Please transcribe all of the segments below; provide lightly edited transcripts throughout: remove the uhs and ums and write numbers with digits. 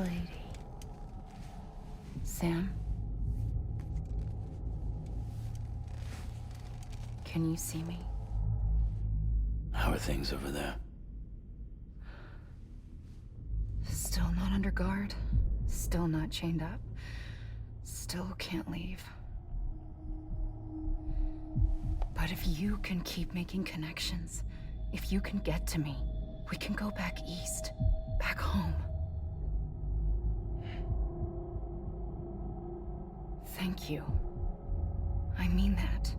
lady. Sam? Can you see me? How are things over there? Still not under guard. Still not chained up. Still can't leave. But if you can keep making connections, if you can get to me, we can go back east. Back home. Thank you. I mean that.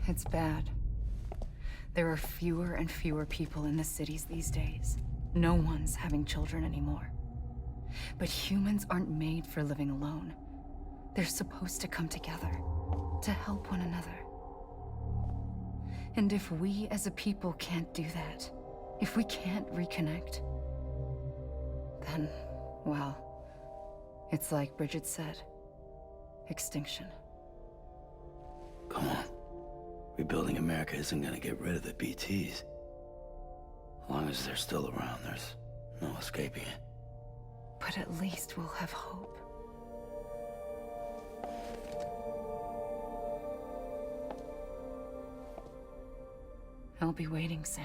It's bad. There are fewer and fewer people in the cities these days. No one's having children anymore. But humans aren't made for living alone. They're supposed to come together, to help one another. And if we as a people can't do that, if we can't reconnect, then, well, it's like Bridget said, extinction. Come on. Rebuilding America isn't gonna get rid of the BTs. As long as they're still around, there's no escaping it. But at least we'll have hope. I'll be waiting, Sam.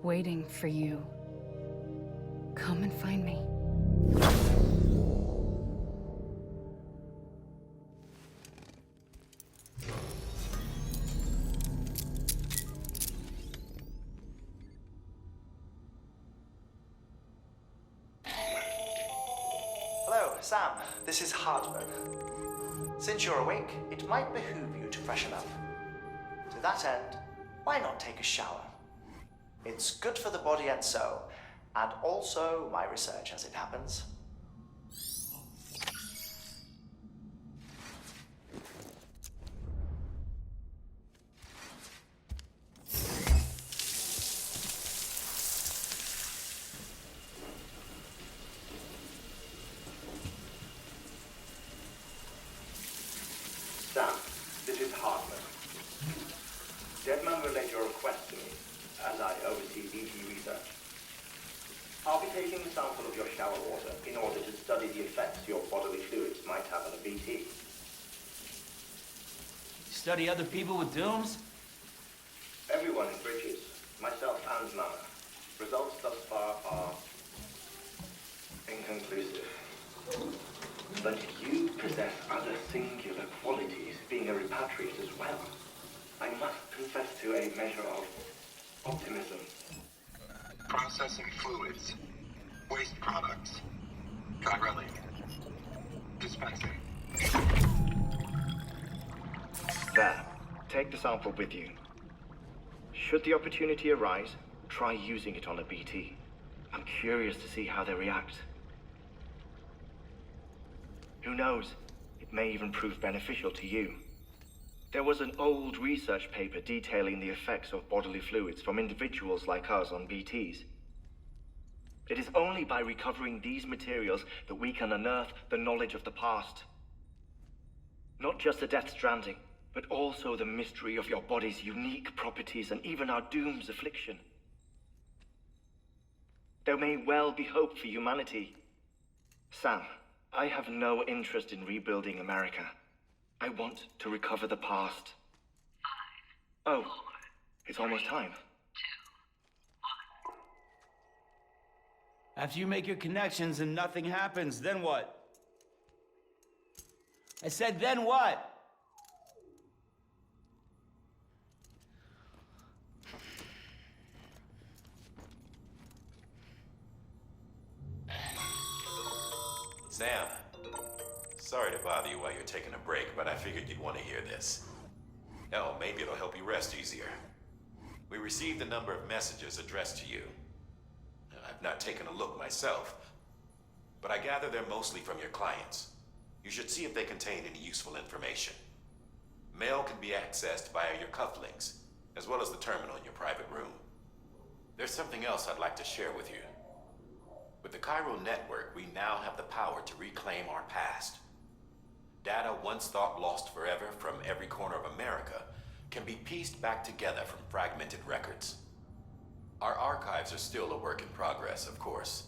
Waiting for you. Come and find me. Hello, Sam. This is Hardman. Since you're awake, it might behoove you to freshen up. To that end, why not take a shower? It's good for the body and soul, and also my research as it happens. Sam, this is Hardman. Deadman relayed your request to me, as I oversee BT research. I'll be taking a sample of your shower water in order to study the effects your bodily fluids might have on a BT. Study other people with dooms? Everyone in Bridges, myself and Mama. Results thus far are inconclusive. But you possess other singular qualities, being a repatriate as well. I must confess to a measure of optimism. Processing fluids. Waste products. Chirelli. Dispensing. There. Take the sample with you. Should the opportunity arise, try using it on a BT. I'm curious to see how they react. Who knows? It may even prove beneficial to you. There was an old research paper detailing the effects of bodily fluids from individuals like us on BTs. It is only by recovering these materials that we can unearth the knowledge of the past. Not just the Death Stranding, but also the mystery of your body's unique properties and even our doom's affliction. There may well be hope for humanity. Sam, I have no interest in rebuilding America. I want to recover the past. 5, oh, 4, it's almost time. 2, 1. After you make your connections and nothing happens, then what? I said, then what? Sam, sorry to bother you while you're taking a break, but I figured you'd want to hear this. Hell, maybe it'll help you rest easier. We received a number of messages addressed to you. I've not taken a look myself, but I gather they're mostly from your clients. You should see if they contain any useful information. Mail can be accessed via your cufflinks, as well as the terminal in your private room. There's something else I'd like to share with you. the Chiral network, we now have the power to reclaim our past. Data once thought lost forever from every corner of America can be pieced back together from fragmented records. Our archives are still a work in progress, of course.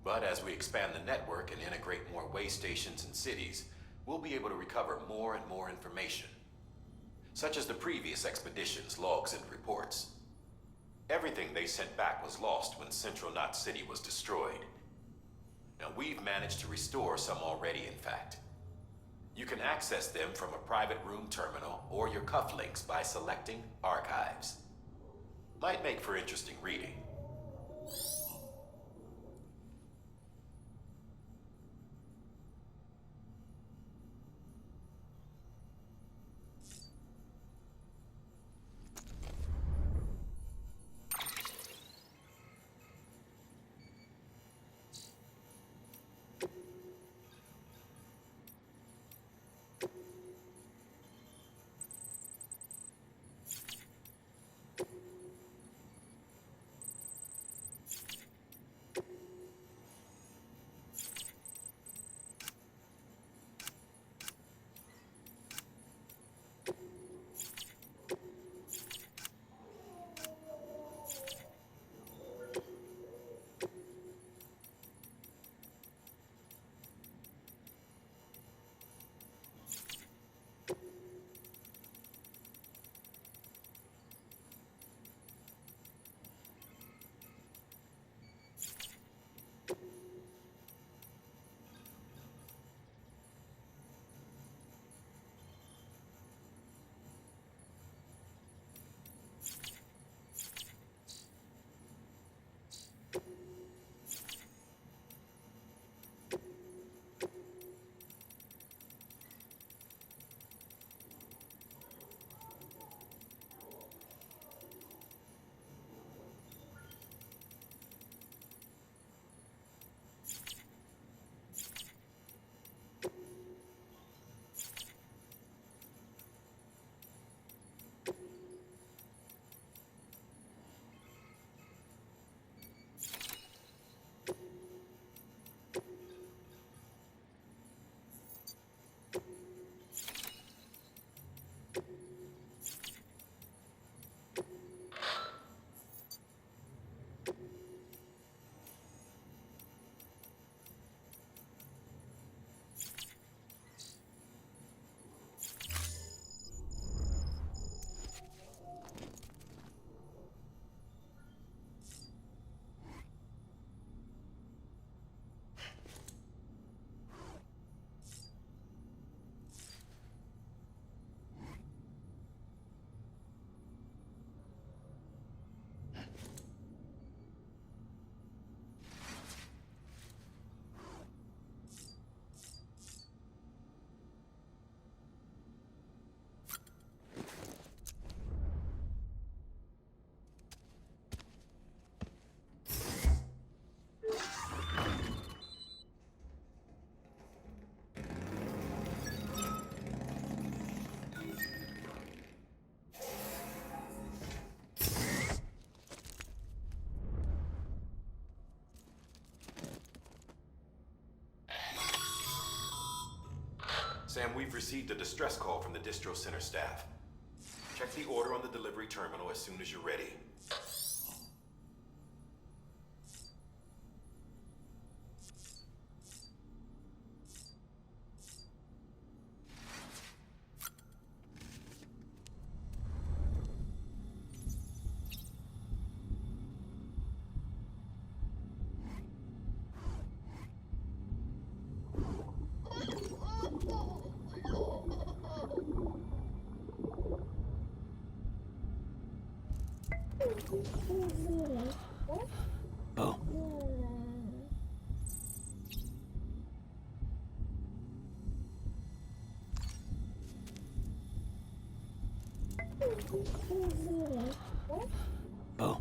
But as we expand the network and integrate more way stations and cities, we'll be able to recover more and more information, such as the previous expedition's logs and reports. Everything they sent back was lost when Central Knot City was destroyed. Now, we've managed to restore some already, in fact. You can access them from a private room terminal or your cufflinks by selecting Archives. Might make for interesting reading. Sam, we've received a distress call from the distro center staff. Check the order on the delivery terminal as soon as you're ready. Oh. Oh.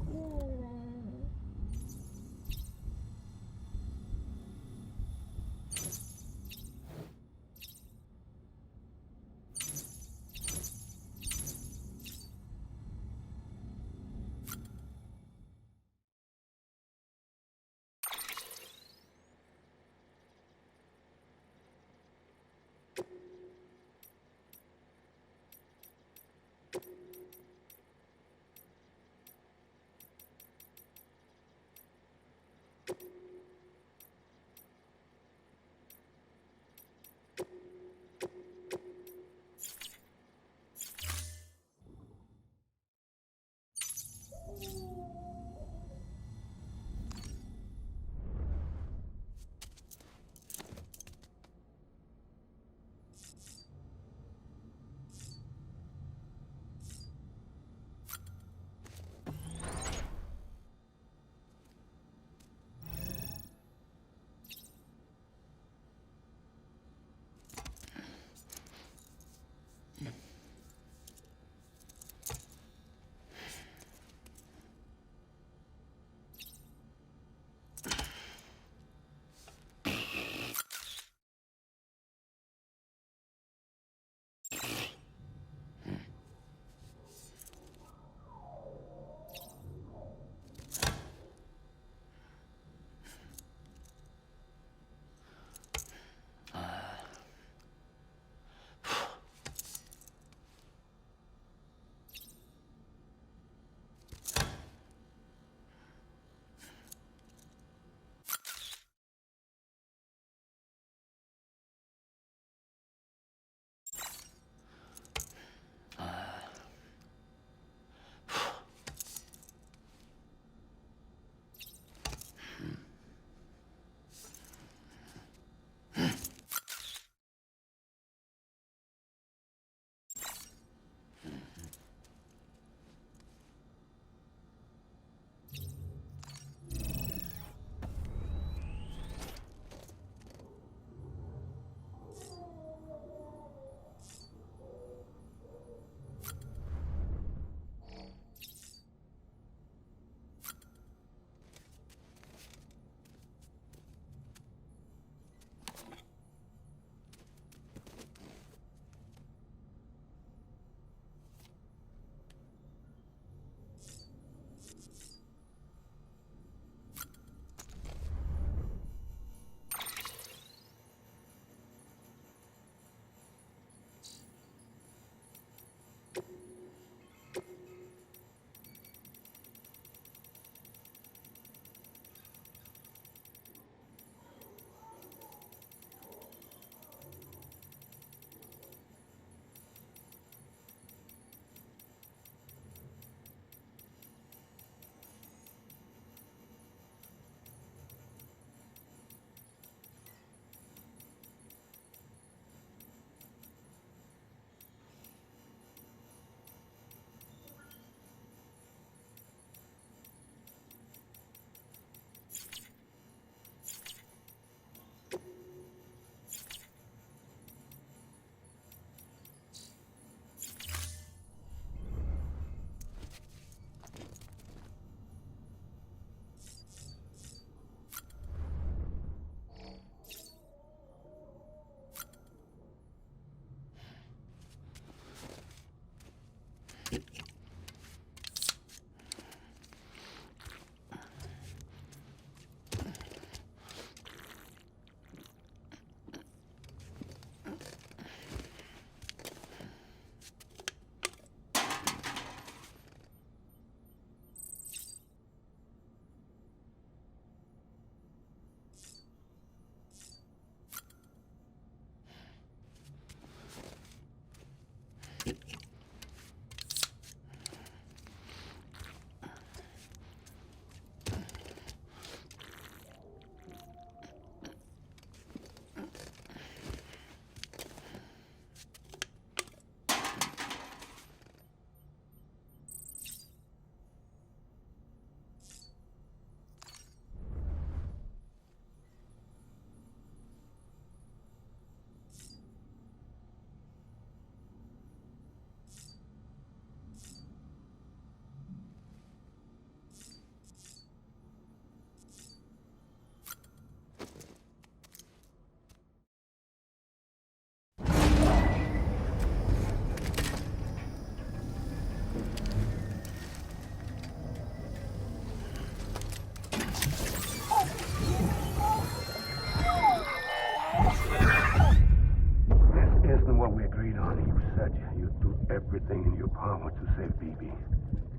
everything in your power to save BB.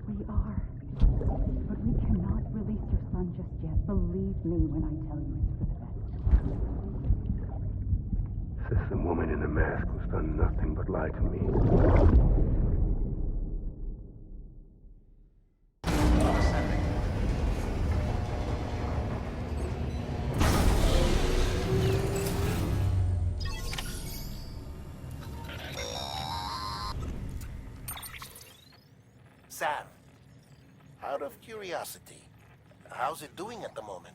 We are. But we cannot release your son just yet. Believe me when I tell you it's for the best. Says the woman in the mask who's done nothing but lie to me. Ascending. Sam, out of curiosity, how's it doing at the moment?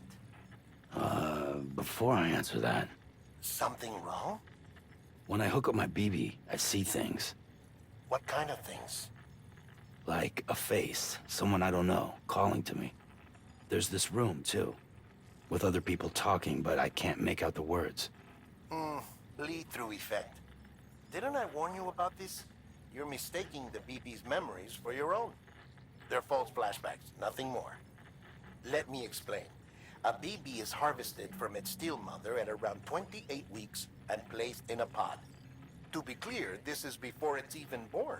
Before I answer that, Something wrong? when I hook up my BB, I see things. What kind of things? Like a face, someone I don't know, calling to me. There's this room, too, with other people talking, but I can't make out the words. Lead-through effect. Didn't I warn you about this? You're mistaking the BB's memories for your own. They're false flashbacks, nothing more. Let me explain. A BB is harvested from its steel mother at around 28 weeks and placed in a pod. To be clear, this is before it's even born.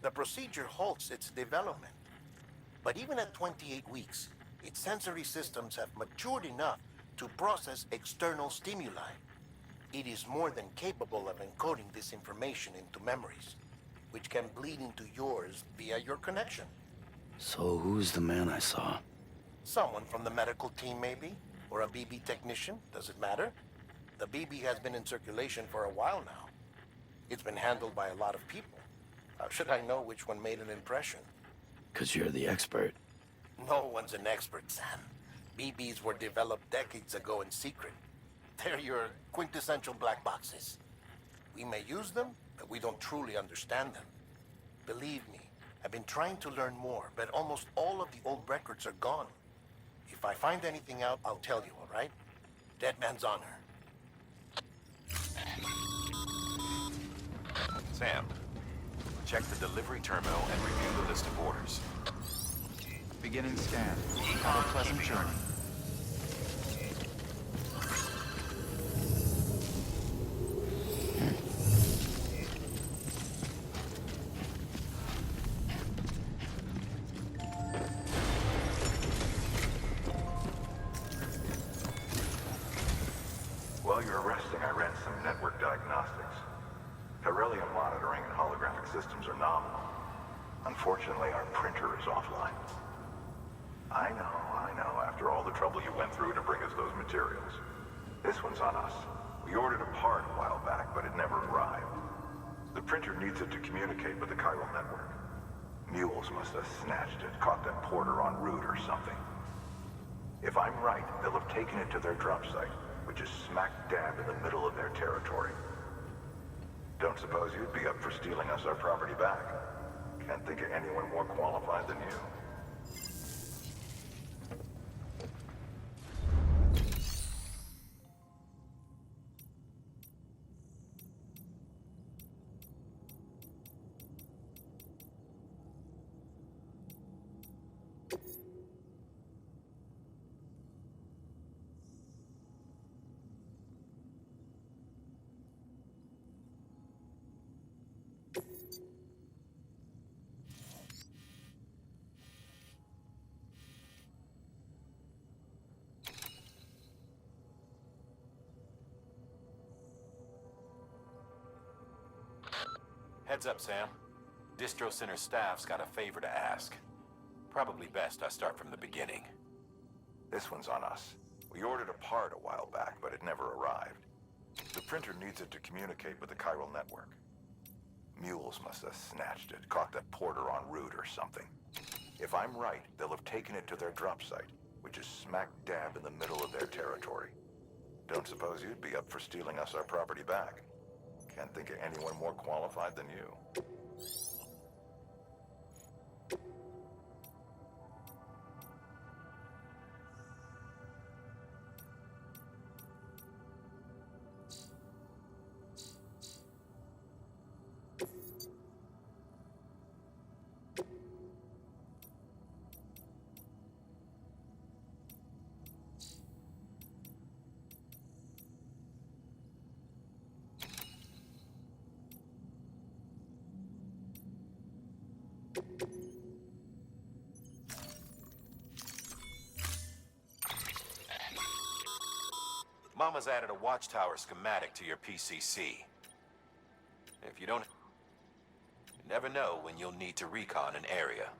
The procedure halts its development. But even at 28 weeks, its sensory systems have matured enough to process external stimuli. It is more than capable of encoding this information into memories, which can bleed into yours via your connection. So who's the man I saw? Someone from the medical team, maybe? Or a BB technician? Does it matter? The BB has been in circulation for a while now. It's been handled by a lot of people. How should I know which one made an impression? 'Cause you're the expert. No one's an expert, Sam. BBs were developed decades ago in secret. They're your quintessential black boxes. We may use them, but we don't truly understand them. Believe me, I've been trying to learn more, but almost all of the old records are gone. If I find anything out, I'll tell you, all right? Dead man's honor. Sam, check the delivery terminal and review the list of orders. Beginning scan. Have a pleasant journey. While you're resting, I ran some network diagnostics. Beryllium monitoring and holographic systems are nominal. Unfortunately, our printer is offline. I know. After all the trouble you went through to bring us those materials. This one's on us. We ordered a part a while back, but it never arrived. The printer needs it to communicate with the chiral network. Mules must have snatched it, caught that porter en route or something. If I'm right, they'll have taken it to their drop site, which is smack dab in the middle of their territory. Don't suppose you'd be up for stealing us our property back? Can't think of anyone more qualified than you. Heads up, Sam. Distro Center staff's got a favor to ask. Probably best I start from the beginning. This one's on us. We ordered a part a while back, but it never arrived. The printer needs it to communicate with the chiral network. Mules must have snatched it, caught that porter en route or something. If I'm right, they'll have taken it to their drop site, which is smack dab in the middle of their territory. Don't suppose you'd be up for stealing us our property back? Can't think of anyone more qualified than you. Mama's added a watchtower schematic to your PCC. If you don't... You never know when you'll need to recon an area.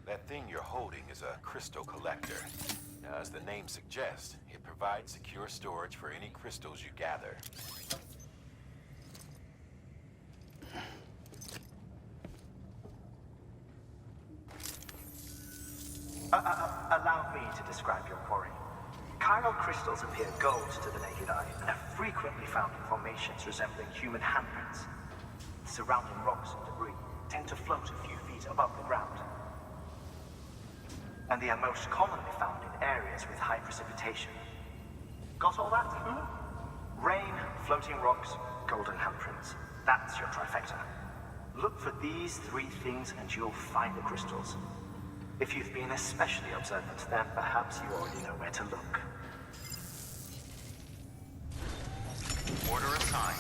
That thing you're holding is a crystal collector. Now, as the name suggests, it provides secure storage for any crystals you gather. Allow me to describe your quarry. Chiral crystals appear gold to the naked eye and are frequently found in formations resembling human handprints. Surrounding rocks and debris tend to float a few feet above the ground. And they are most commonly found in areas with high precipitation. Got all that? Rain, floating rocks, golden handprints. That's your trifecta. Look for these three things and you'll find the crystals. If you've been especially observant, then perhaps you already know where to look. Order assigned.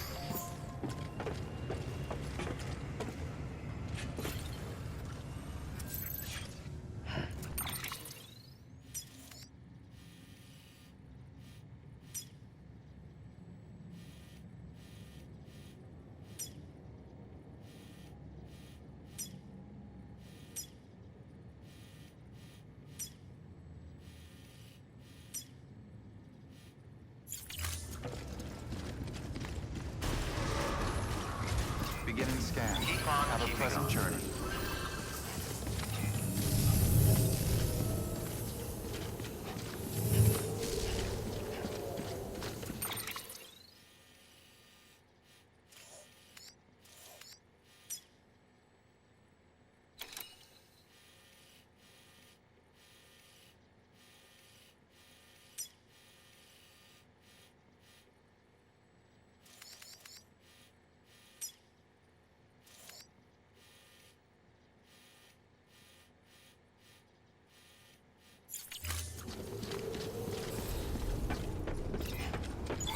Beginning scan. Have a pleasant journey.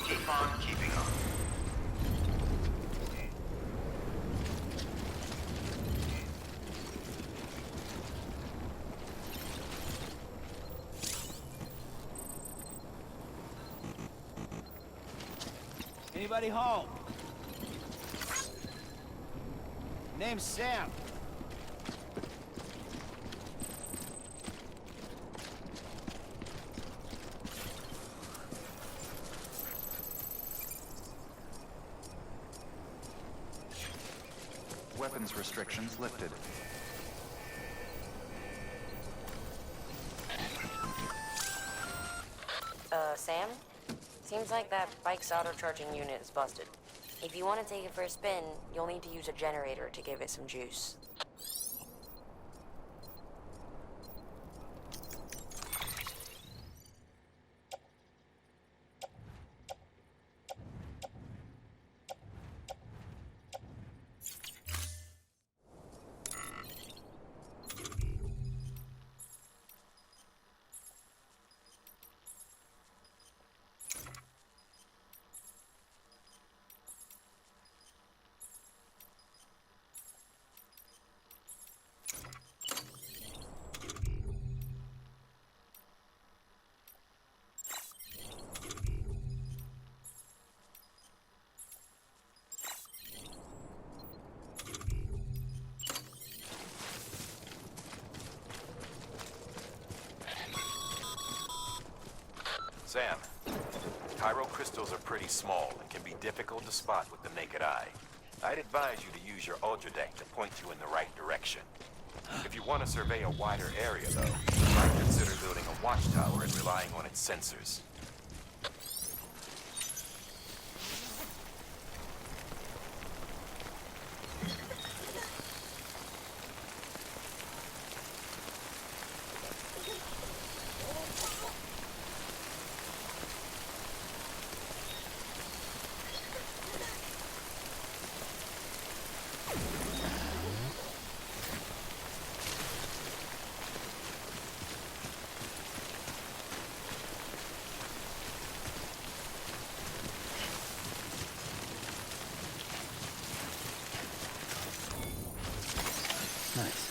Keep on keeping on. Anybody home? Name's Sam. Weapons restrictions lifted. Sam? Seems like that bike's auto-charging unit is busted. If you want to take it for a spin, you'll need to use a generator to give it some juice. Sam, Pyro crystals are pretty small and can be difficult to spot with the naked eye. I'd advise you to use your Ultradeck to point you in the right direction. If you want to survey a wider area, though, you might consider building a watchtower and relying on its sensors. Nice.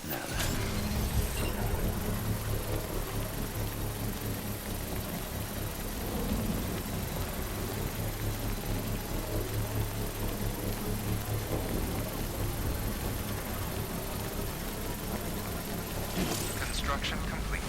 Now then. Construction complete.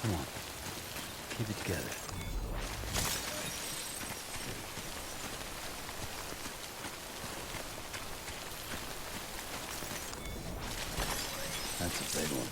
Come on. Keep it together. That's a big one.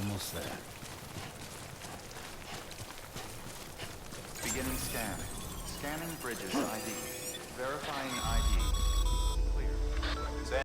Almost there. Beginning scan. Scanning bridges ID. Verifying ID.